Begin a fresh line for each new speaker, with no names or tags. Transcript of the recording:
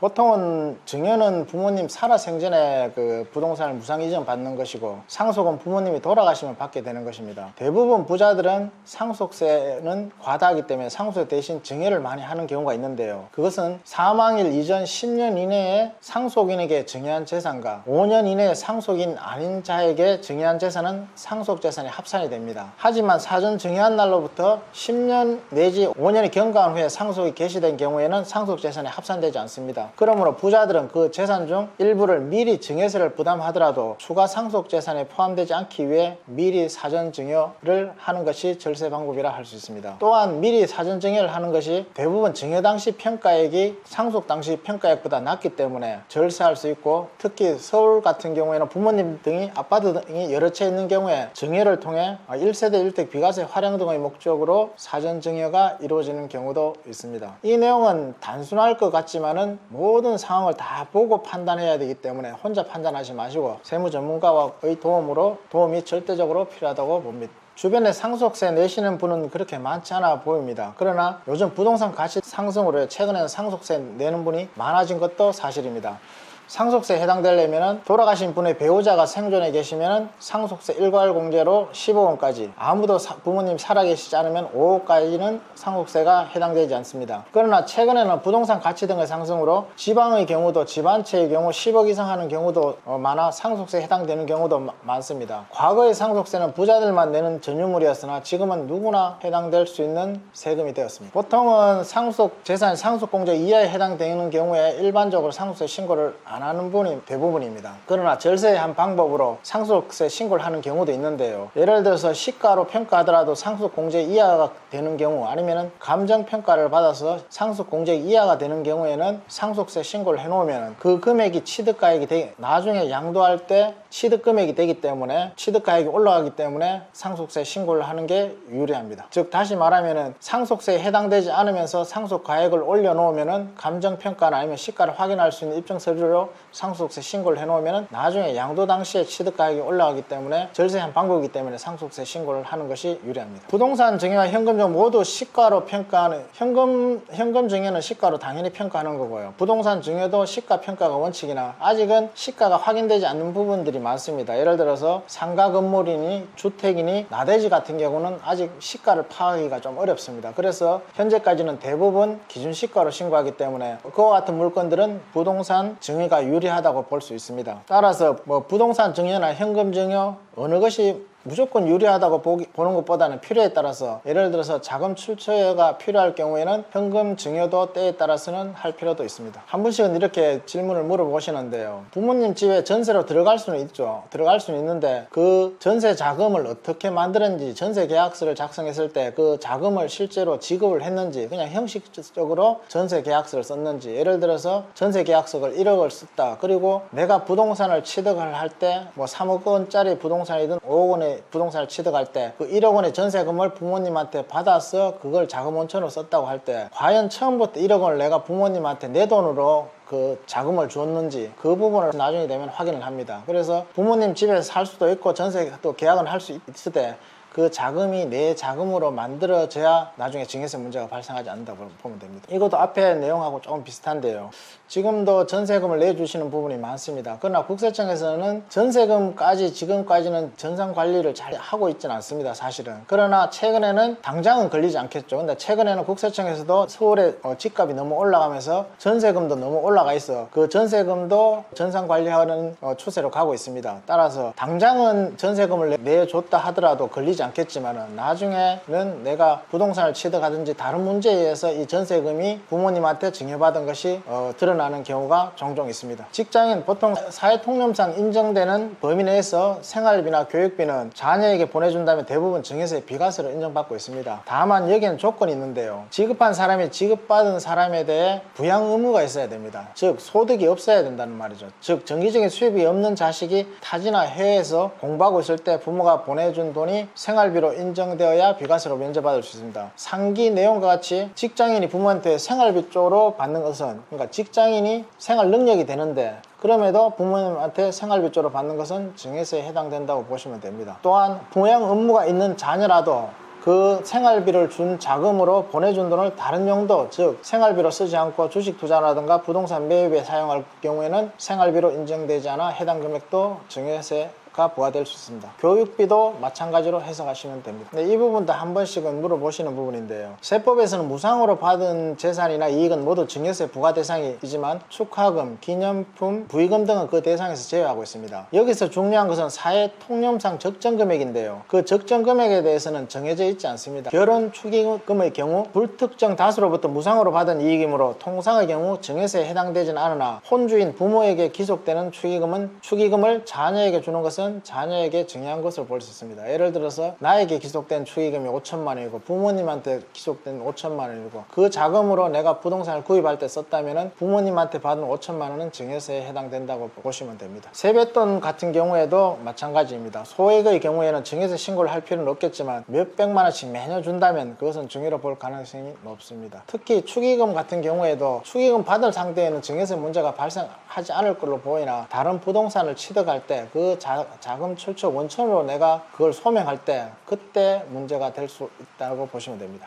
보통은 증여는 부모님 살아생전에 그 부동산을 무상 이전 받는 것이고, 상속은 부모님이 돌아가시면 받게 되는 것입니다. 대부분 부자들은 상속세는 과다하기 때문에 상속세 대신 증여를 많이 하는 경우가 있는데요, 그것은 사망일 이전 10년 이내에 상속인에게 증여한 재산과 5년 이내에 상속인 아닌 자에게 증여한 재산은 상속재산이 합산이 됩니다. 하지만 사전 증여한 날로부터 10년 내지 5년이 경과한 후에 상속이 개시된 경우에는 상속재산이 합산되지 않습니다. 그러므로 부자들은 그 재산 중 일부를 미리 증여세를 부담하더라도 추가 상속재산에 포함되지 않기 위해 미리 사전 증여를 하는 것이 절세 방법이라 할 수 있습니다. 또한 미리 사전 증여를 하는 것이 대부분 증여 당시 평가액이 상속 당시 평가액보다 낮기 때문에 절세할 수 있고, 특히 서울 같은 경우에는 부모님 등이 아파트 등이 여러 채 있는 경우에 증여를 통해 1세대 1택 비과세 활용 등의 목적으로 사전 증여가 이루어지는 경우도 있습니다. 이 내용은 단순할 것 같지만은 모든 상황을 다 보고 판단해야 되기 때문에 혼자 판단하지 마시고 세무 전문가와의 도움이 절대적으로 필요하다고 봅니다. 주변에 상속세 내시는 분은 그렇게 많지 않아 보입니다. 그러나 요즘 부동산 가치 상승으로 최근에는 상속세 내는 분이 많아진 것도 사실입니다. 상속세에 해당되려면 돌아가신 분의 배우자가 생존해 계시면 상속세 일괄 공제로 15원까지, 아무도 부모님 살아계시지 않으면 5억까지는 상속세가 해당되지 않습니다. 그러나 최근에는 부동산 가치 등의 상승으로 지방의 경우도, 집안채의 경우 10억 이상 하는 경우도 많아 상속세에 해당되는 경우도 많습니다. 과거의 상속세는 부자들만 내는 전유물이었으나 지금은 누구나 해당될 수 있는 세금이 되었습니다. 보통은 상속 재산 상속공제 이하에 해당되는 경우에 일반적으로 상속세 신고를 안 하는 분이 대부분입니다. 그러나 절세의 한 방법으로 상속세 신고를 하는 경우도 있는데요, 예를 들어서 시가로 평가하더라도 상속공제 이하가 되는 경우, 아니면 감정평가를 받아서 상속공제 이하가 되는 경우에는 상속세 신고를 해놓으면 그 금액이 취득가액이 나중에 양도할 때 취득금액이 되기 때문에, 취득가액이 올라가기 때문에 상속세 신고를 하는 게 유리합니다. 즉 다시 말하면 상속세에 해당되지 않으면서 상속가액을 올려놓으면 감정평가나 아니면 시가를 확인할 수 있는 입증서류로 상속세 신고를 해놓으면 나중에 양도 당시에 취득가액이 올라가기 때문에 절세의 한 방법이기 때문에 상속세 신고를 하는 것이 유리합니다. 부동산 증여와 현금 증여 모두 시가로 평가하는, 현금 증여는 시가로 당연히 평가하는 거고요, 부동산 증여도 시가 평가가 원칙이나 아직은 시가가 확인되지 않는 부분들이 많습니다. 예를 들어서 상가 건물이니 주택이니 나대지 같은 경우는 아직 시가를 파악하기가 좀 어렵습니다. 그래서 현재까지는 대부분 기준 시가로 신고하기 때문에 그와 같은 물건들은 부동산 증여가 유리하다고 볼 수 있습니다. 따라서 부동산 증여나 현금 증여 어느 것이 무조건 유리하다고 보는 것보다는 필요에 따라서, 예를 들어서 자금 출처가 필요할 경우에는 현금 증여도 때에 따라서는 할 필요도 있습니다. 한 분씩은 이렇게 질문을 물어보시는데요, 부모님 집에 전세로 들어갈 수는 있죠. 들어갈 수는 있는데 그 전세 자금을 어떻게 만들었는지, 전세 계약서를 작성했을 때 그 자금을 실제로 지급을 했는지, 그냥 형식적으로 전세 계약서를 썼는지, 예를 들어서 전세 계약서를 1억을 썼다, 그리고 내가 부동산을 취득을 할 때 3억 원짜리 부동산이든 5억 원의 부동산을 취득할 때 그 1억 원의 전세금을 부모님한테 받아서 그걸 자금 원천으로 썼다고 할 때, 과연 처음부터 1억 원을 내가 부모님한테 내 돈으로 그 자금을 줬는지, 그 부분을 나중에 되면 확인을 합니다. 그래서 부모님 집에서 살 수도 있고 전세도 계약을 할 수 있을 때 그 자금이 내 자금으로 만들어져야 나중에 증여세 문제가 발생하지 않는다고 보면 됩니다. 이것도 앞에 내용하고 조금 비슷한데요, 지금도 전세금을 내주시는 부분이 많습니다. 그러나 국세청에서는 전세금까지 지금까지는 전산 관리를 잘 하고 있지는 않습니다, 사실은. 그러나 최근에는 당장은 걸리지 않겠죠. 근데 최근에는 국세청에서도 서울의 집값이 너무 올라가면서 전세금도 너무 올라가 있어 그 전세금도 전산 관리하는 추세로 가고 있습니다. 따라서 당장은 전세금을 내줬다 하더라도 걸리지 않겠지만 나중에는 내가 부동산을 취득하든지 다른 문제에 의해서 이 전세금이 부모님한테 증여받은 것이 드러나는 경우가 종종 있습니다. 직장인, 보통 사회통념상 인정되는 범위 내에서 생활비나 교육비는 자녀에게 보내준다면 대부분 증여세 비과세로 인정받고 있습니다. 다만 여기에는 조건이 있는데요, 지급한 사람이 지급받은 사람에 대해 부양 의무가 있어야 됩니다. 즉 소득이 없어야 된다는 말이죠. 즉 정기적인 수입이 없는 자식이 타지나 해외에서 공부하고 있을 때 부모가 보내준 돈이 생활비로 인정되어야 비과세로 면제받을 수 있습니다. 상기 내용과 같이 직장인이 부모한테 생활비 쪽으로 받는 것은, 그러니까 직장인이 생활 능력이 되는데 그럼에도 부모님한테 생활비 쪽으로 받는 것은 증여세에 해당된다고 보시면 됩니다. 또한 부양 의무가 있는 자녀라도 그 생활비를 준 자금으로 보내준 돈을 다른 용도, 즉 생활비로 쓰지 않고 주식 투자라든가 부동산 매입에 사용할 경우에는 생활비로 인정되지 않아 해당 금액도 증여세 가 부과될 수 있습니다. 교육비도 마찬가지로 해석하시면 됩니다. 네, 이 부분도 한 번씩은 물어보시는 부분인데요. 세법에서는 무상으로 받은 재산이나 이익은 모두 증여세 부과 대상이지만 축하금, 기념품, 부의금 등은 그 대상에서 제외하고 있습니다. 여기서 중요한 것은 사회 통념상 적정 금액인데요. 그 적정 금액에 대해서는 정해져 있지 않습니다. 결혼 축의금의 경우 불특정 다수로부터 무상으로 받은 이익이므로 통상의 경우 증여세에 해당되지는 않으나 혼주인 부모에게 기속되는 축의금을 자녀에게 주는 것은 자녀에게 증여한 것으로 볼 수 있습니다. 예를 들어서 나에게 기속된 축의금이 5천만 원이고 부모님한테 기속된 5천만 원이고 그 자금으로 내가 부동산을 구입할 때 썼다면 부모님한테 받은 5천만 원은 증여세에 해당된다고 보시면 됩니다. 세뱃돈 같은 경우에도 마찬가지입니다. 소액의 경우에는 증여세 신고를 할 필요는 없겠지만 몇백만 원씩 매년 준다면 그것은 증여로 볼 가능성이 높습니다. 특히 축의금 같은 경우에도 축의금 받을 상대에는 증여세 문제가 발생하지 않을 걸로 보이나 다른 부동산을 취득할 때 그 자금 출처 원천으로 내가 그걸 소명할 때 그때 문제가 될 수 있다고 보시면 됩니다.